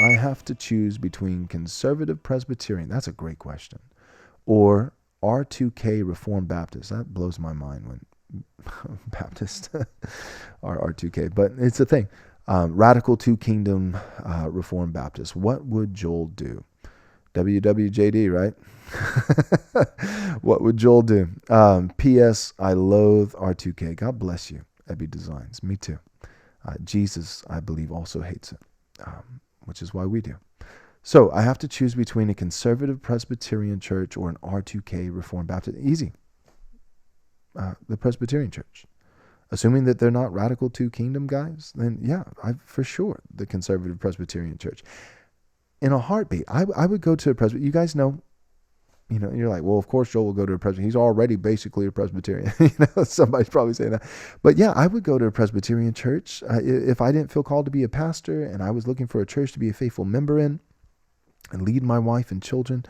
I have to choose between conservative Presbyterian, that's a great question, or R2K Reformed Baptist. That blows my mind when Baptists are R2K, but it's a thing. Radical Two-Kingdom Reformed Baptist. What would Joel do? WWJD, right? What would Joel do? P.S. I loathe R2K. God bless you, Ebby Designs. Me too. Jesus, I believe, also hates it, which is why we do. So I have to choose between a conservative Presbyterian church or an R2K Reformed Baptist. Easy. The Presbyterian Church. Assuming that they're not radical two-kingdom guys, then yeah, for sure, the conservative Presbyterian Church. In a heartbeat, I would go to a Presbyterian. You guys know, you're like, well, of course Joel will go to a Presbyterian. He's already basically a Presbyterian. Somebody's probably saying that. But yeah, I would go to a Presbyterian church. If I didn't feel called to be a pastor and I was looking for a church to be a faithful member in and lead my wife and children,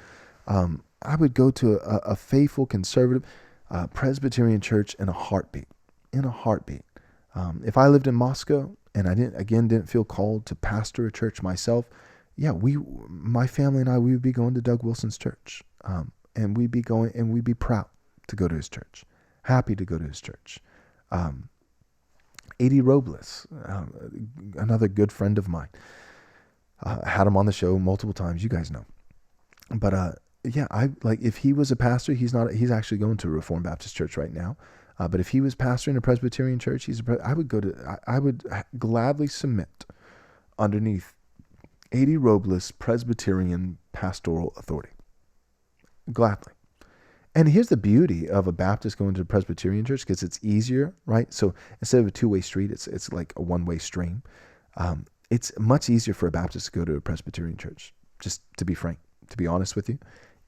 I would go to a faithful conservative Presbyterian church in a heartbeat. If I lived in Moscow and I didn't feel called to pastor a church myself, yeah, my family and I, we would be going to Doug Wilson's church. And we'd be proud to go to his church, happy to go to his church. A.D. Robles, another good friend of mine, had him on the show multiple times. You guys know. But yeah, if he was a pastor, he's actually going to a Reformed Baptist church right now. But if he was pastoring a Presbyterian church, I would gladly submit underneath A.D. Robles' Presbyterian pastoral authority. Gladly. And here's the beauty of a Baptist going to a Presbyterian church, because it's easier, right? So instead of a two-way street, it's like a one-way stream. It's much easier for a Baptist to go to a Presbyterian church. Just to be frank, to be honest with you,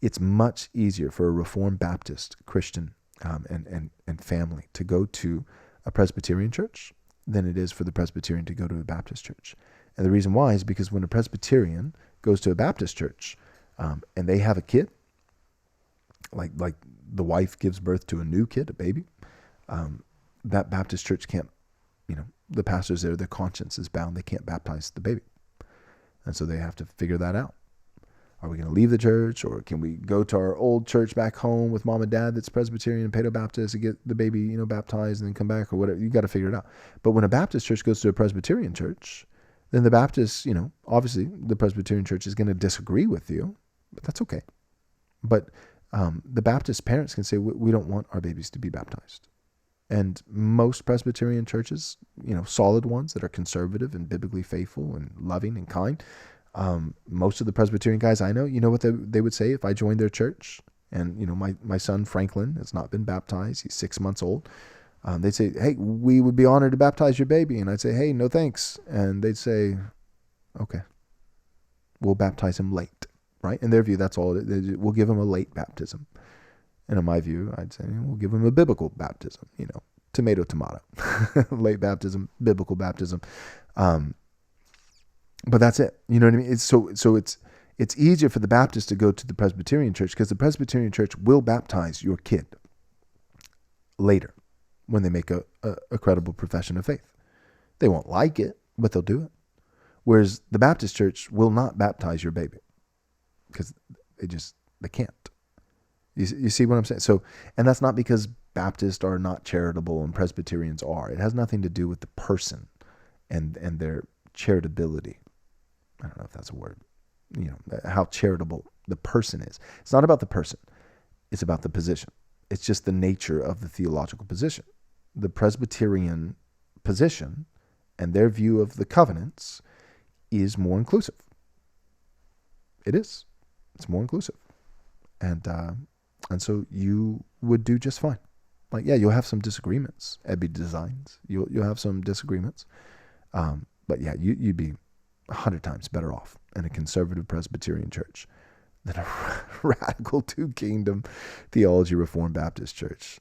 it's much easier for a Reformed Baptist Christian and family to go to a Presbyterian church than it is for the Presbyterian to go to a Baptist church. And the reason why is because when a Presbyterian goes to a Baptist church and they have a kid, like the wife gives birth to a new kid, a baby, that Baptist church can't, the pastors there, their conscience is bound. They can't baptize the baby. And so they have to figure that out. Are we going to leave the church, or can we go to our old church back home with mom and dad that's Presbyterian and Paedo-Baptist and get the baby, baptized and then come back, or whatever? You got to figure it out. But when a Baptist church goes to a Presbyterian church, then the Baptist, obviously the Presbyterian church is going to disagree with you, but that's okay. But the Baptist parents can say, we don't want our babies to be baptized. And most Presbyterian churches, solid ones that are conservative and biblically faithful and loving and kind, most of the Presbyterian guys I know, what they would say if I joined their church, and my son Franklin has not been baptized, he's 6 months old. They'd say, hey, we would be honored to baptize your baby. And I'd say, hey, no thanks. And they'd say, okay, we'll baptize him late, right? In their view, that's all. We'll give him a late baptism. And in my view, I'd say, we'll give him a biblical baptism, tomato, late baptism, biblical baptism. But that's it. You know what I mean? So it's easier for the Baptist to go to the Presbyterian church, because the Presbyterian church will baptize your kid later when they make a credible profession of faith. They won't like it, but they'll do it. Whereas the Baptist church will not baptize your baby because they can't. You see what I'm saying? So, and that's not because Baptists are not charitable and Presbyterians are. It has nothing to do with the person and their charitability. I don't know if that's a word. How charitable the person is. It's not about the person. It's about the position. It's just the nature of the theological position. The Presbyterian position and their view of the covenants is more inclusive. It is. It's more inclusive. And so you would do just fine. Like, yeah, you'll have some disagreements. Ebby Designs. You'll have some disagreements. But yeah, you'd be 100 times better off in a conservative Presbyterian church than a radical Two-Kingdom Theology Reformed Baptist church.